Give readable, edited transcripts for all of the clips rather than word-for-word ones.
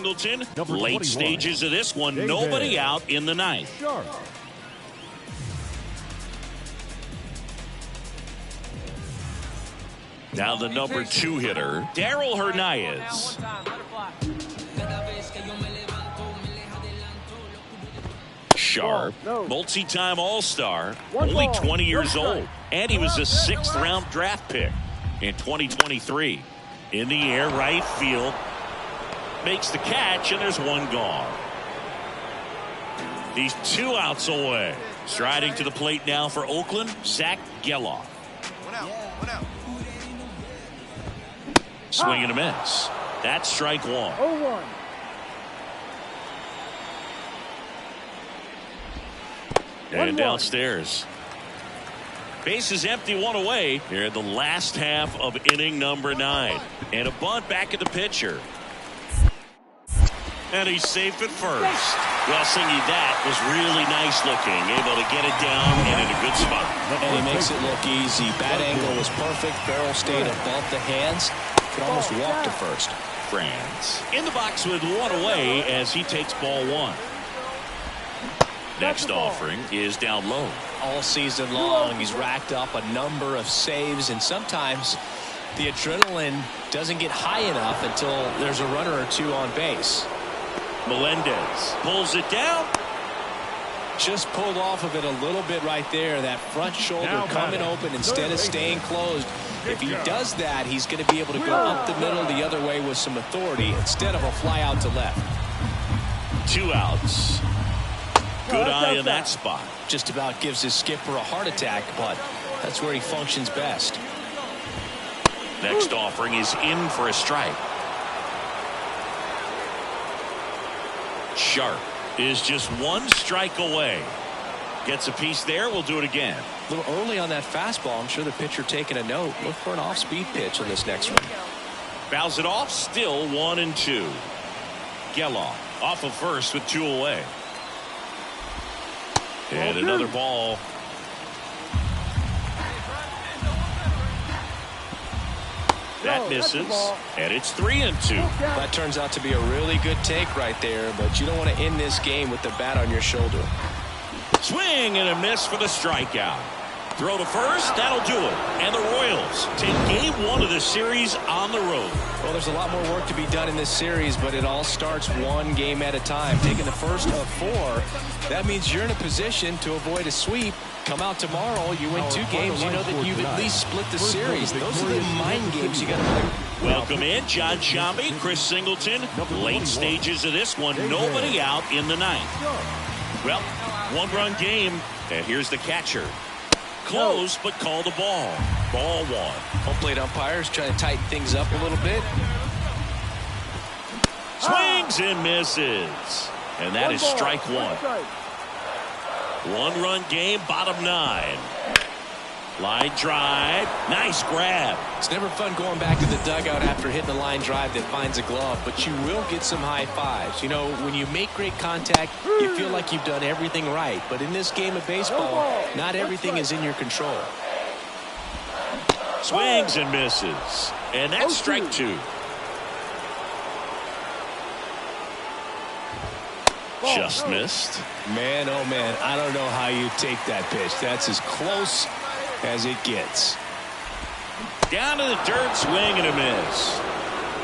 Singleton, late stages of this one, nobody out in the ninth. Sure. Now the number 2 hitter, Daryl Hernandez. Sharp, multi-time All-Star, only 20 years old, and he was a 6th-round draft pick in 2023. In the air, right field, makes the catch, and there's one gone. He's 2 outs away. Striding to the plate now for Oakland, Zach Geloff. Swing and a miss. That's strike 1. 0-1. And downstairs. Base is empty, 1 away here in the last half of inning number 9. And a bunt back at the pitcher. And he's safe at first. Well, Singy, that was really nice looking. Able to get it down and in a good spot. And he makes it look easy. Bat angle was perfect. Barrel stayed above the hands. Could almost walk to first. France in the box with 1 away as he takes ball 1. Next offering is down low. All season long, he's racked up a number of saves, and sometimes the adrenaline doesn't get high enough until there's a runner or 2 on base. Melendez pulls it down. Just pulled off of it a little bit right there. That front shoulder coming open instead of staying closed. If he does that, he's going to be able to go up the middle the other way with some authority instead of a fly out to left. 2 outs. Good eye in that spot. Just about gives his skipper a heart attack, but that's where he functions best. Next offering is in for a strike. Sharp is just 1 strike away. Gets a piece there. We'll do it again. A little early on that fastball. I'm sure the pitcher taking a note. Look for an off-speed pitch in this next one. Fouls it off. Still 1-2. Geloff off of first with 2 away. And another ball. That misses, and it's 3-2. That turns out to be a really good take right there, but you don't want to end this game with the bat on your shoulder. Swing and a miss for the strikeout. Throw to first, that'll do it. And the Royals take game 1 of the series on the road. Well, there's a lot more work to be done in this series, but it all starts 1 game at a time. Taking the first of 4, that means you're in a position to avoid a sweep. Come out tomorrow, you win 2 games, you know that you've at least split the series. Those are the mind games you got to play. Welcome in, John Shambi, Chris Singleton. Late stages of this one, nobody out in the 9th. Well, 1-run game, and here's the catcher. Close, but call the ball. Ball 1. Home plate umpires trying to tighten things up a little bit. Swings and misses. And that is strike 1. 1-run game, bottom 9. Line drive. Nice grab. It's never fun going back to the dugout after hitting a line drive that finds a glove, but you will get some high fives. You know, when you make great contact, you feel like you've done everything right. But in this game of baseball, not everything is in your control. Swings and misses. And that's strike 2. Just missed. Man, oh man, I don't know how you take that pitch. That's as close as it gets. Down to the dirt, swing and a miss.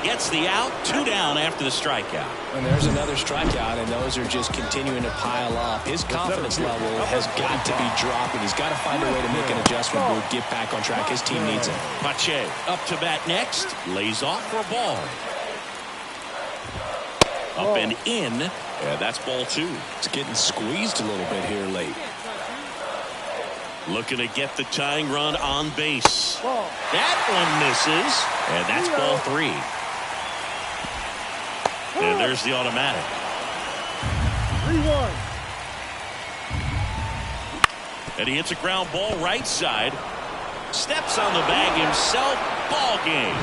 Gets the out, 2 down after the strikeout. And there's another strikeout, and those are just continuing to pile up. His confidence level has got to be dropping. He's got to find a way to make an adjustment move, get back on track. His team needs him. Pache up to bat next, lays off for a ball. Up and in, and that's ball 2. It's getting squeezed a little bit here late. Looking to get the tying run on base. That one misses, and that's ball 3. And there's the automatic. 3-1. And he hits a ground ball right side. Steps on the bag himself. Ball game.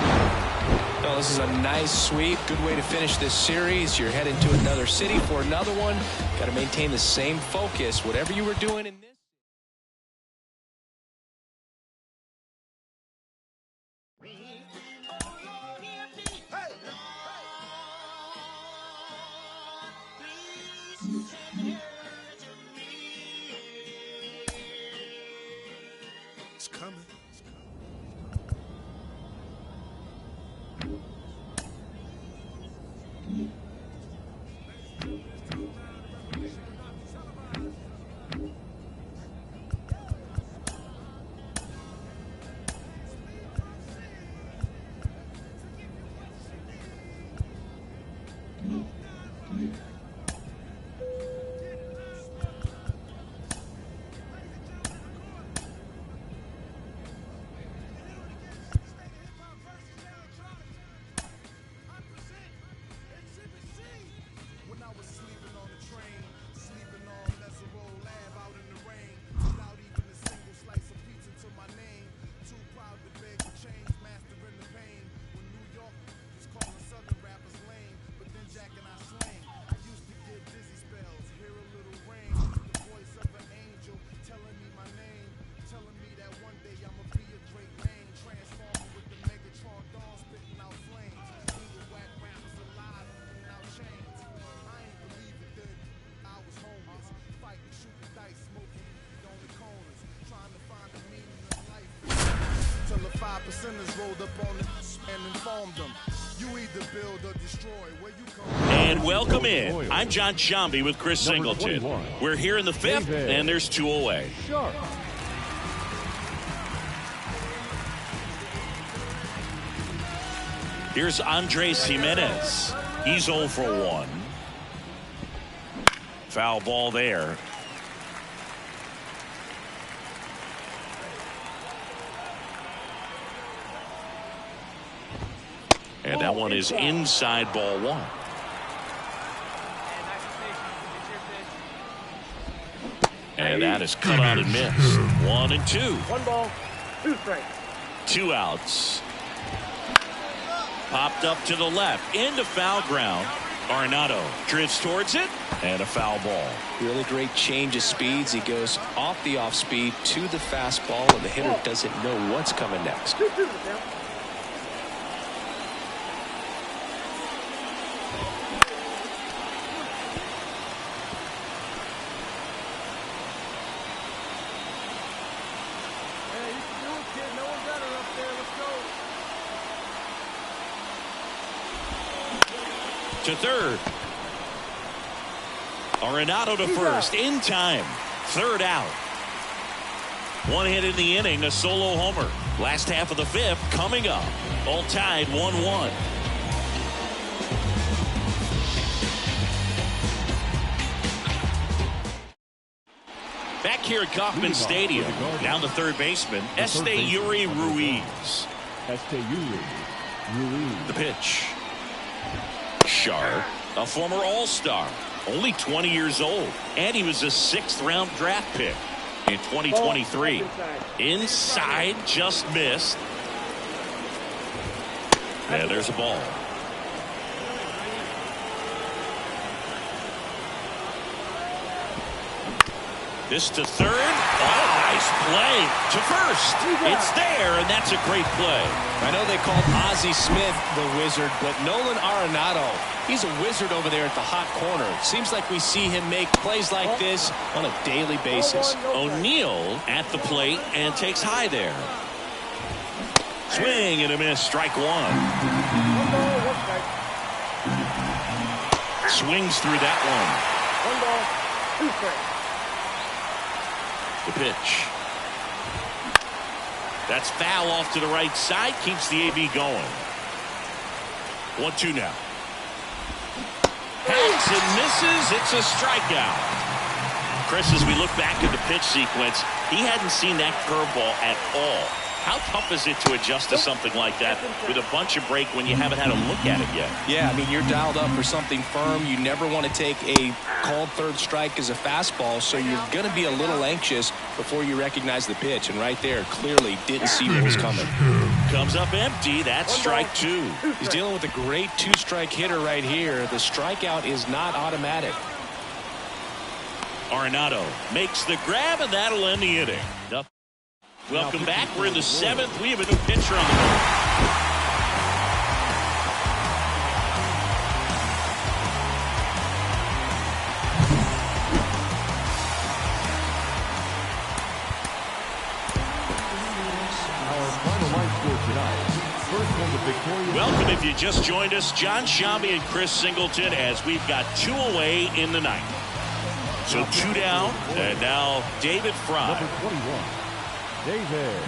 Well, this is a nice sweep. Good way to finish this series. You're heading to another city for another one. Got to maintain the same focus. Whatever you were doing in this. It's coming. Percenters rolled up on it and informed them. You either build or destroy. Where you come from. And welcome in. I'm John Shambi with Chris Singleton. We're here in the fifth, and there's two away. Sure. Here's Andres Jimenez. He's 0 for 1. Foul ball there. And that one is inside ball 1. And that is cut out and missed. 1 and 2. 1 ball, 2 strikes. 2 outs. Popped up to the left into foul ground. Arenado drifts towards it and a foul ball. Really great change of speeds. He goes off the off speed to the fastball, and the hitter doesn't know what's coming next. 2-2 now. To third. Arenado to first in time. 3rd out. 1 hit in the inning, a solo homer. Last half of the 5th coming up. All tied 1-1. Back here at Kauffman Stadium, down the third baseman, Esteury Ruiz. The pitch. Sharp, a former All-Star, only 20 years old, and he was a 6th-round draft pick in 2023. Inside, just missed. And there's a ball. This to third. Oh, nice play to first. It's there, and that's a great play. I know they called Ozzie Smith the wizard, but Nolan Arenado, he's a wizard over there at the hot corner. Seems like we see him make plays like this on a daily basis. O'Neill at the plate and takes high there. Swing and a miss. Strike 1. Swings through that one. 1 ball, 2 strikes. The pitch. That's foul off to the right side. Keeps the AB going. 1-2 now. Hacks and misses. It's a strikeout. Chris, as we look back at the pitch sequence, he hadn't seen that curveball at all. How tough is it to adjust to something like that with a bunch of break when you haven't had a look at it yet? Yeah, I mean, you're dialed up for something firm. You never want to take a called third strike as a fastball, so you're going to be a little anxious before you recognize the pitch. And right there, clearly didn't see what was coming. Comes up empty. That's strike 2. He's dealing with a great 2-strike hitter right here. The strikeout is not automatic. Arenado makes the grab, and that'll end the inning. Welcome back. We're in the 7th. We have a new pitcher on the board. Welcome if you just joined us, John Shambi and Chris Singleton, as we've got 2 away in the ninth. So 2 down, and now David Fry. Number 21, David.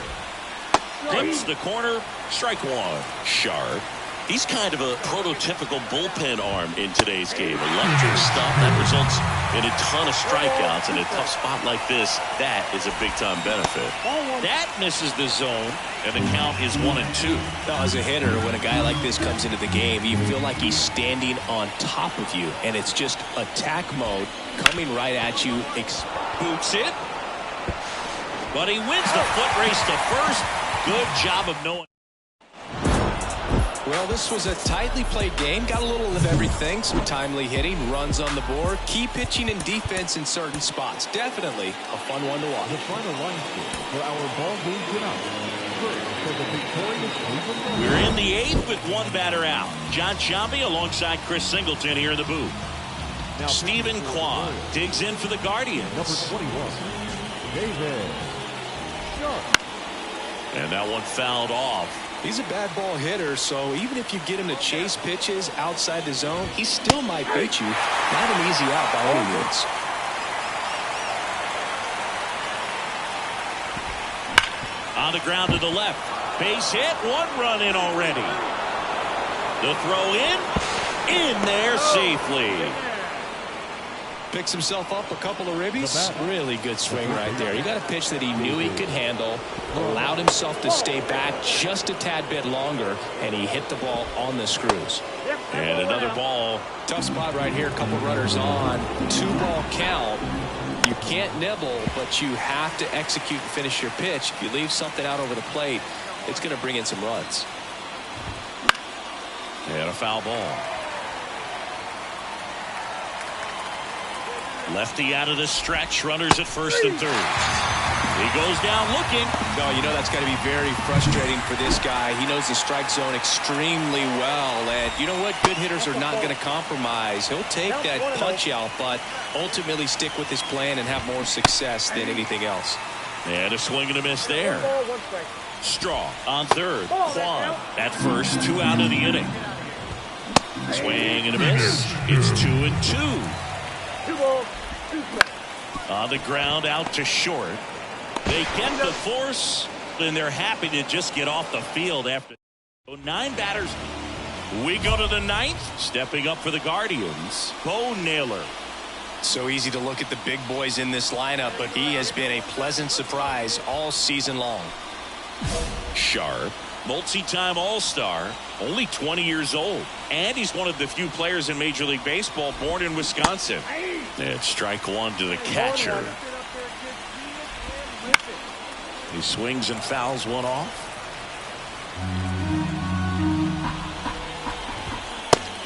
Flips the corner, strike one. Sharp. He's kind of a prototypical bullpen arm in today's game. Electric stuff that results in a ton of strikeouts. In a tough spot like this, that is a big-time benefit. That misses the zone, and the count is 1-2. Now, as a hitter, when a guy like this comes into the game, you feel like he's standing on top of you, and it's just attack mode coming right at you. Boots it. But he wins the foot race to first. Good job of knowing. Well, this was a tightly played game. Got a little of everything. Some timely hitting, runs on the board, key pitching and defense in certain spots. Definitely a fun one to watch. The final line score for our ball game tonight. First, for the victorious Cleveland. We're in the 8th with 1 batter out. John Shambi alongside Chris Singleton here in the booth. Now, Stephen Kwan digs in for the Guardians. Number 21, David. Sharp. And that one fouled off. He's a bad ball hitter, so even if you get him to chase pitches outside the zone, he still might beat you. Not an easy out by any means. On the ground to the left. Base hit. 1 run in already. The throw in there safely. Picks himself up a couple of ribbies. Really good swing right there. He got a pitch that he knew he could handle, allowed himself to stay back just a tad bit longer, and he hit the ball on the screws. And another ball. Tough spot right here. A couple runners on. 2-ball count. You can't nibble, but you have to execute and finish your pitch. If you leave something out over the plate, it's going to bring in some runs. And a foul ball. Lefty out of the stretch. Runners at first and third. He goes down looking. No, you know that's got to be very frustrating for this guy. He knows the strike zone extremely well. And you know what? Good hitters are not going to compromise. He'll take that punch out, but ultimately stick with his plan and have more success than anything else. And a swing and a miss there. Straw on third. Kwan at first. 2 out of the inning. Swing and a miss. It's 2-2. 2 balls, 2 strikes. On the ground out to short. They get the force, and they're happy to just get off the field after 9 batters. We go to the 9th. Stepping up for the Guardians, Bo Naylor. So easy to look at the big boys in this lineup, but he has been a pleasant surprise all season long. Sharp, multi-time All-Star, only 20 years old, and he's one of the few players in Major League Baseball born in Wisconsin. And strike one to the catcher. He swings and fouls one off.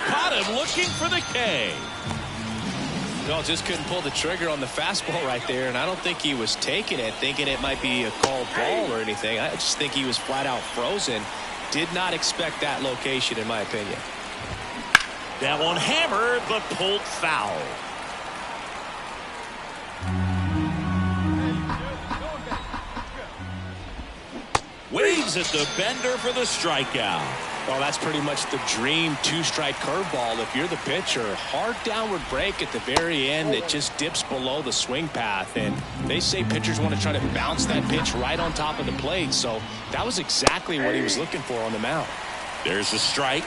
Caught him looking for the K. No, just couldn't pull the trigger on the fastball right there, and I don't think he was taking it, thinking it might be a called ball or anything. I just think he was flat out frozen. Did not expect that location, in my opinion. That one hammered, but pulled foul. Waves at the bender for the strikeout. Well, that's pretty much the dream 2-strike curveball if you're the pitcher. Hard downward break at the very end that just dips below the swing path. And they say pitchers want to try to bounce that pitch right on top of the plate. So that was exactly what he was looking for on the mound. There's a strike.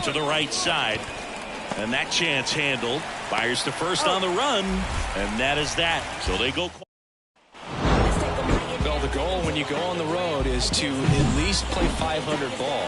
To the right side. And that chance handled. Fires to first on the run. And that is that. So they go. Well, the goal when you go on the road is to at least play 500 ball.